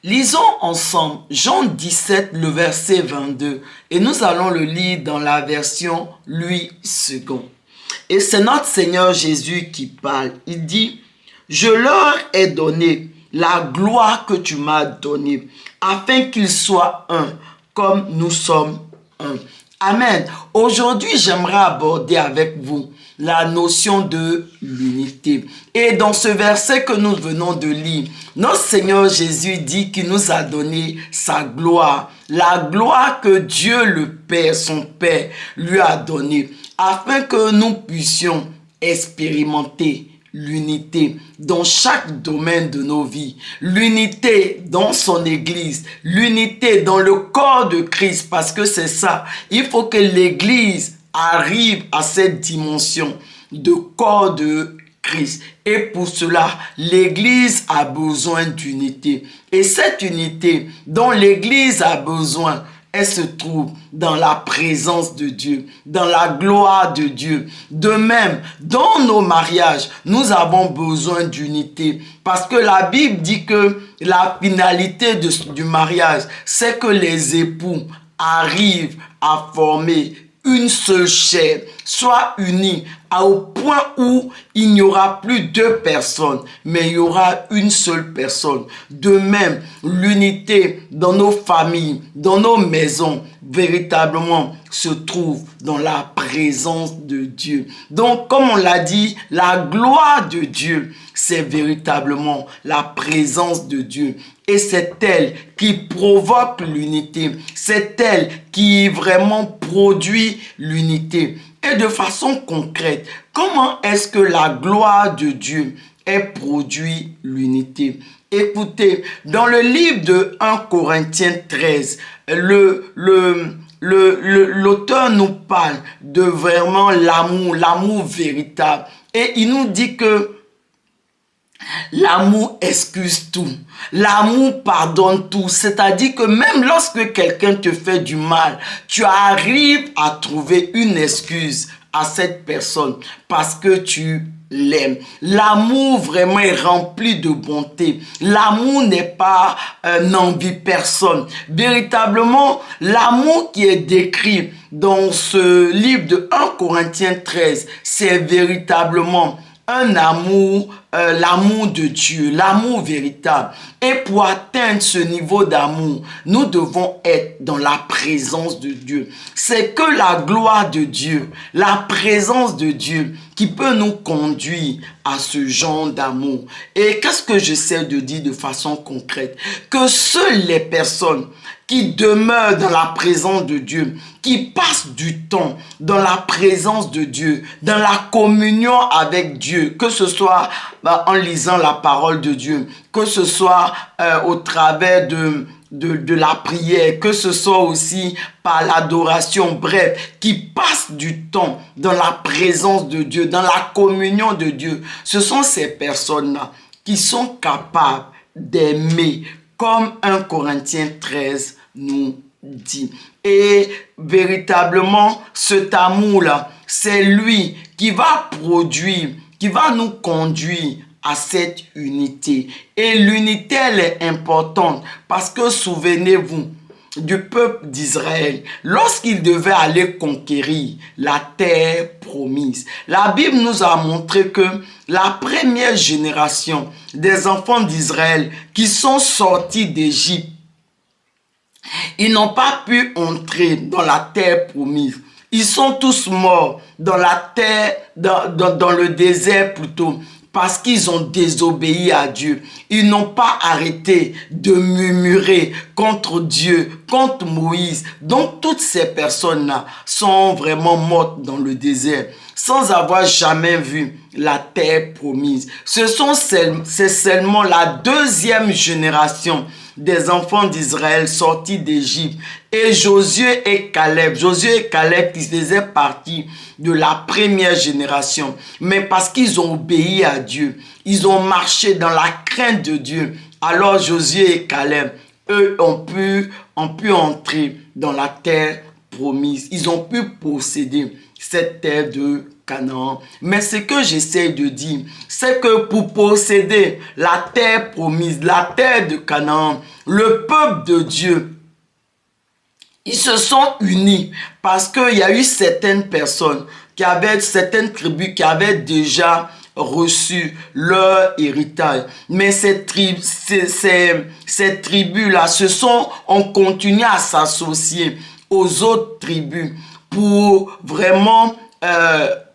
Lisons ensemble Jean 17, le verset 22, et nous allons le lire dans la version Louis II. Et c'est notre Seigneur Jésus qui parle. Il dit, « Je leur ai donné la gloire que tu m'as donnée, afin qu'ils soient un, comme nous sommes un. » Amen. Aujourd'hui, j'aimerais aborder avec vous la notion de l'unité. Et dans ce verset que nous venons de lire, notre Seigneur Jésus dit qu'il nous a donné sa gloire. La gloire que Dieu le Père, son Père, lui a donnée, afin que nous puissions expérimenter l'unité dans chaque domaine de nos vies, l'unité dans son église, l'unité dans le corps de Christ, parce que c'est ça, il faut que l'église arrive à cette dimension de corps de Christ. Et pour cela, l'église a besoin d'unité. Et cette unité dont l'église a besoin, elle se trouve dans la présence de Dieu, dans la gloire de Dieu. De même, dans nos mariages, nous avons besoin d'unité parce que la Bible dit que la finalité du mariage, c'est que les époux arrivent à former une seule chair, soit unis au point où il n'y aura plus deux personnes, mais il y aura une seule personne. De même, l'unité dans nos familles, dans nos maisons, véritablement se trouve dans la présence de Dieu. Donc, comme on l'a dit, la gloire de Dieu, c'est véritablement la présence de Dieu. Et c'est elle qui provoque l'unité. C'est elle qui vraiment produit l'unité. Et de façon concrète, comment est-ce que la gloire de Dieu produit l'unité? Écoutez, dans le livre de 1 Corinthiens 13, l'auteur nous parle de vraiment l'amour véritable. Et il nous dit que l'amour excuse tout. L'amour pardonne tout. C'est-à-dire que même lorsque quelqu'un te fait du mal, tu arrives à trouver une excuse à cette personne parce que tu l'aimes. L'amour vraiment est rempli de bonté. L'amour n'est pas n'envie personne. Véritablement, l'amour qui est décrit dans ce livre de 1 Corinthiens 13, c'est véritablement un amour, l'amour de Dieu, l'amour véritable. Et pour atteindre ce niveau d'amour, nous devons être dans la présence de Dieu. C'est que la gloire de Dieu, la présence de Dieu qui peut nous conduire à ce genre d'amour. Et qu'est-ce que j'essaie de dire de façon concrète? Que seules les personnes qui demeurent dans la présence de Dieu, qui passent du temps dans la présence de Dieu, dans la communion avec Dieu, que ce soit en lisant la parole de Dieu, que ce soit au travers de la prière, que ce soit aussi par l'adoration, bref, qui passent du temps dans la présence de Dieu, dans la communion de Dieu. Ce sont ces personnes-là qui sont capables d'aimer comme 1 Corinthiens 13 nous dit. Et véritablement, cet amour-là, c'est lui qui va produire, qui va nous conduire à cette unité. Et l'unité, elle est importante parce que souvenez-vous du peuple d'Israël lorsqu'il devait aller conquérir la terre promise. La Bible nous a montré que la première génération des enfants d'Israël qui sont sortis d'Égypte, ils n'ont pas pu entrer dans la terre promise. Ils sont tous morts dans la terre, dans le désert plutôt, parce qu'ils ont désobéi à Dieu. Ils n'ont pas arrêté de murmurer contre Dieu, contre Moïse. Donc toutes ces personnes-là sont vraiment mortes dans le désert, sans avoir jamais vu la terre promise. C'est seulement la deuxième génération des enfants d'Israël sortis d'Égypte. Et Josué et Caleb qui faisaient partie de la première génération. Mais parce qu'ils ont obéi à Dieu, ils ont marché dans la crainte de Dieu. Alors Josué et Caleb, eux, ont pu entrer dans la terre promise. Ils ont pu posséder cette terre de Canaan. Mais ce que j'essaie de dire, c'est que pour posséder la terre promise, la terre de Canaan, le peuple de Dieu, ils se sont unis parce qu'il y a eu certaines personnes certaines tribus qui avaient déjà reçu leur héritage. Mais ces tribus-là ont continué à s'associer aux autres tribus pour vraiment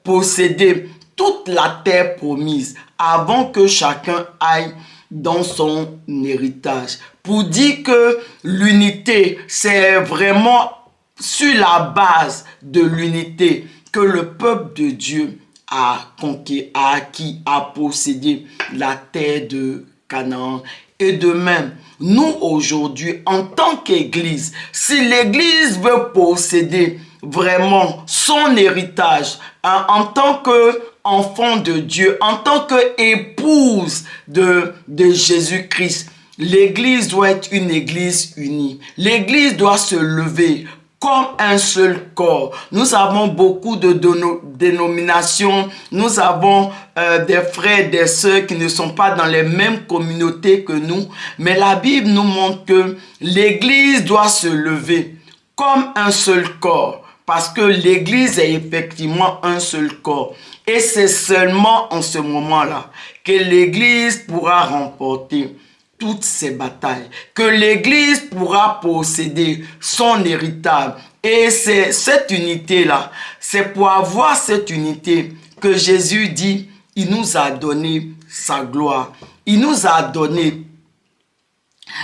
posséder toute la terre promise avant que chacun aille dans son héritage. Pour dire que l'unité, c'est vraiment sur la base de l'unité que le peuple de Dieu a conquis, a acquis, a possédé la terre de Canaan. Et de même, nous aujourd'hui, en tant qu'Église, si l'Église veut posséder vraiment son héritage en tant qu'enfant de Dieu, en tant qu'épouse de Jésus-Christ, l'Église doit être une Église unie. L'Église doit se lever comme un seul corps. Nous avons beaucoup de dénominations, nous avons des frères et des sœurs qui ne sont pas dans les mêmes communautés que nous, mais la Bible nous montre que l'Église doit se lever comme un seul corps, parce que l'Église est effectivement un seul corps. Et c'est seulement en ce moment-là que l'Église pourra remporter toutes ces batailles, que l'Église pourra posséder son héritage. Et c'est cette unité-là, c'est pour avoir cette unité que Jésus dit, il nous a donné sa gloire. Il nous a donné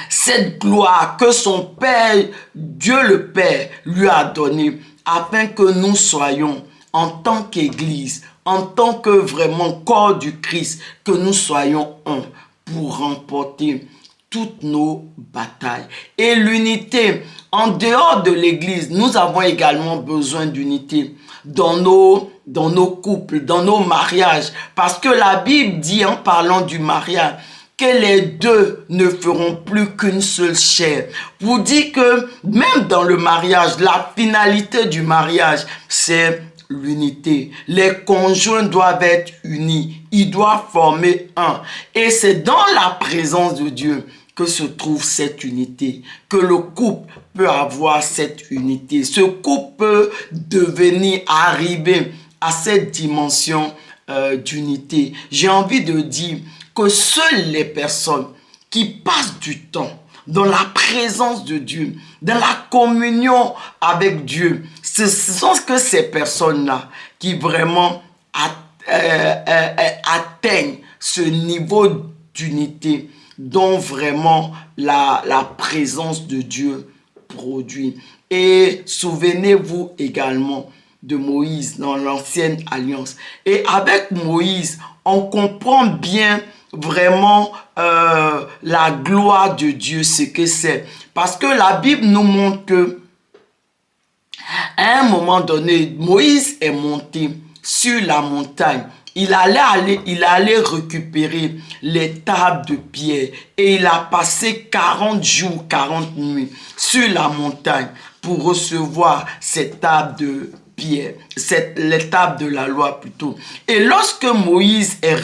cette gloire que son Père, Dieu le Père, lui a donnée, afin que nous soyons, en tant qu'Église, en tant que vraiment corps du Christ, que nous soyons un pour remporter toutes nos batailles. Et l'unité, en dehors de l'Église, nous avons également besoin d'unité dans nos couples, dans nos mariages. Parce que la Bible dit, en parlant du mariage, que les deux ne feront plus qu'une seule chair. Pour dire que même dans le mariage, la finalité du mariage, c'est l'unité. Les conjoints doivent être unis. Ils doivent former un. Et c'est dans la présence de Dieu que se trouve cette unité, que le couple peut avoir cette unité. Ce couple peut arriver à cette dimension d'unité. J'ai envie de dire que seules les personnes qui passent du temps dans la présence de Dieu, dans la communion avec Dieu, ce sont que ces personnes-là qui vraiment atteignent ce niveau d'unité dont vraiment la présence de Dieu produit. Et souvenez-vous également de Moïse dans l'ancienne alliance. Et avec Moïse, on comprend bien vraiment la gloire de Dieu, ce que c'est. Parce que la Bible nous montre que à un moment donné, Moïse est monté sur la montagne. Il allait récupérer les tables de pierre et il a passé 40 jours, 40 nuits sur la montagne pour recevoir ces tables de pierre, les tables de la loi plutôt. Et lorsque Moïse est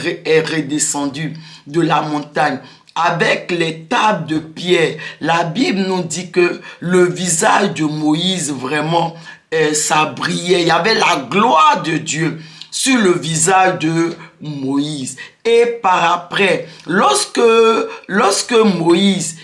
redescendu de la montagne avec les tables de pierre, la Bible nous dit que le visage de Moïse vraiment, ça brillait. Il y avait la gloire de Dieu sur le visage de Moïse. Et par après, lorsque Moïse,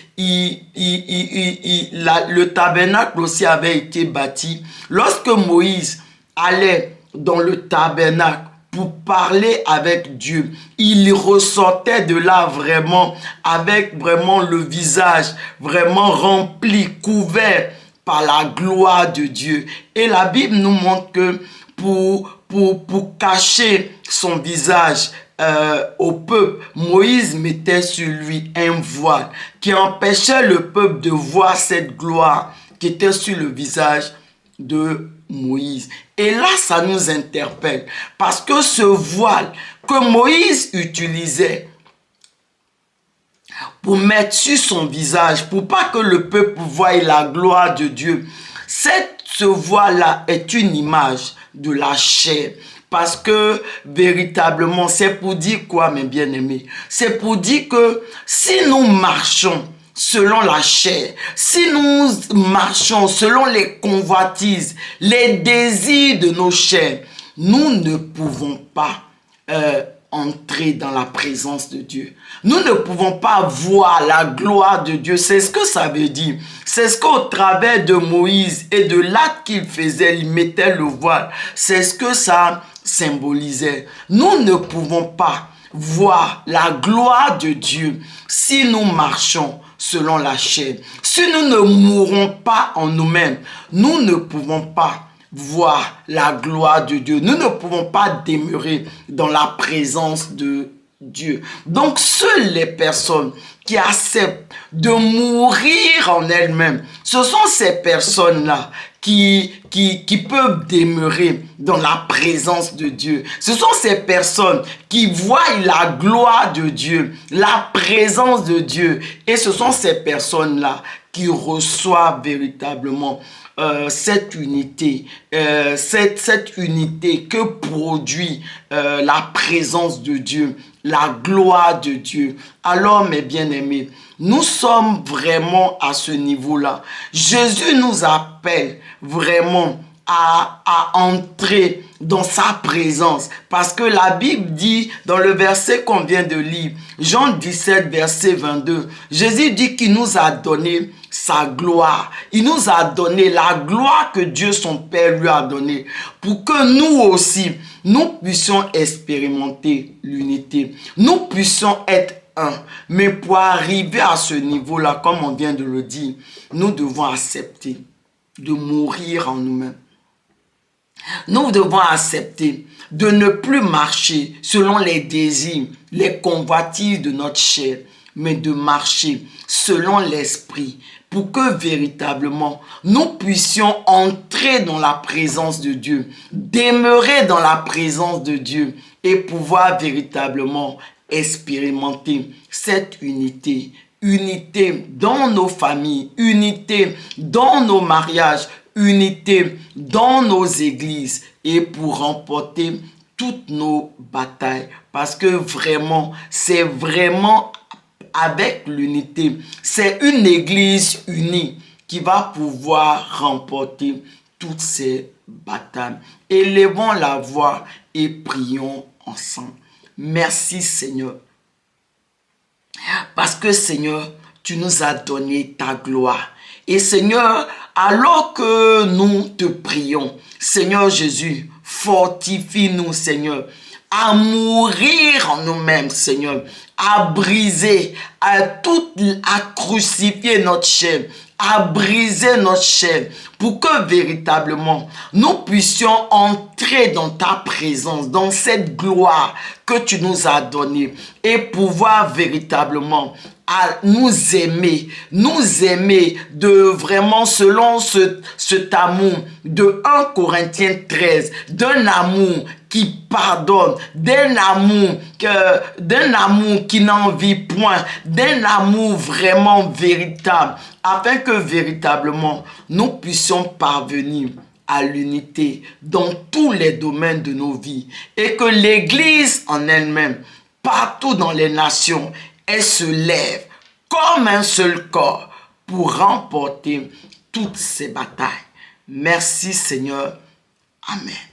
le tabernacle aussi avait été bâti, lorsque Moïse allait dans le tabernacle pour parler avec Dieu, il ressortait de là vraiment avec vraiment le visage vraiment rempli, couvert par la gloire de Dieu. Et la Bible nous montre que pour cacher son visage au peuple, Moïse mettait sur lui un voile qui empêchait le peuple de voir cette gloire qui était sur le visage de Moïse. Et là, ça nous interpelle parce que ce voile que Moïse utilisait pour mettre sur son visage, pour pas que le peuple voie la gloire de Dieu, ce voile-là est une image de la chair. Parce que véritablement, c'est pour dire quoi, mes bien-aimés? C'est pour dire que si nous marchons selon la chair, si nous marchons selon les convoitises, les désirs de nos chairs, nous ne pouvons pas entrer dans la présence de Dieu. Nous ne pouvons pas voir la gloire de Dieu. C'est ce que ça veut dire. C'est ce qu'au travers de Moïse et de l'acte qu'il faisait, il mettait le voile. C'est ce que ça symbolisait. Nous ne pouvons pas voir la gloire de Dieu si nous marchons selon la chair. Si nous ne mourrons pas en nous-mêmes, nous ne pouvons pas voir la gloire de Dieu. Nous ne pouvons pas demeurer dans la présence de Dieu. Donc, seules les personnes qui acceptent de mourir en elles-mêmes, ce sont ces personnes-là qui peuvent demeurer dans la présence de Dieu. Ce sont ces personnes qui voient la gloire de Dieu, la présence de Dieu. Et ce sont ces personnes-là qui reçoivent véritablement cette unité, cette unité que produit la présence de Dieu, la gloire de Dieu. Alors, mes bien-aimés, nous sommes vraiment à ce niveau-là. Jésus nous appelle vraiment à entrer dans sa présence. Parce que la Bible dit, dans le verset qu'on vient de lire, Jean 17, verset 22, Jésus dit qu'il nous a donné sa gloire. Il nous a donné la gloire que Dieu son Père lui a donnée pour que nous aussi, nous puissions expérimenter l'unité. Nous puissions être un. Mais pour arriver à ce niveau-là, comme on vient de le dire, nous devons accepter de mourir en nous-mêmes. Nous devons accepter de ne plus marcher selon les désirs, les convoitises de notre chair, mais de marcher selon l'esprit pour que véritablement nous puissions entrer dans la présence de Dieu, demeurer dans la présence de Dieu et pouvoir véritablement expérimenter cette unité. Unité dans nos familles, unité dans nos mariages, unité dans nos églises et pour remporter toutes nos batailles. Parce que vraiment, c'est vraiment avec l'unité, c'est une église unie qui va pouvoir remporter toutes ces batailles. Élevons la voix et prions ensemble. Merci Seigneur. Parce que Seigneur, tu nous as donné ta gloire. Et Seigneur, alors que nous te prions, Seigneur Jésus, fortifie-nous Seigneur, à mourir en nous-mêmes Seigneur, à briser, à crucifier notre chair, à briser notre chair, pour que véritablement nous puissions entrer dans ta présence, dans cette gloire que tu nous as donnée et pouvoir véritablement à nous aimer de vraiment selon cet amour de 1 Corinthiens 13, d'un amour qui pardonne, d'un amour qui n'envie point, d'un amour vraiment véritable, afin que véritablement nous puissions parvenir à l'unité dans tous les domaines de nos vies et que l'Église en elle-même, partout dans les nations, elle se lève comme un seul corps pour remporter toutes ces batailles. Merci Seigneur. Amen.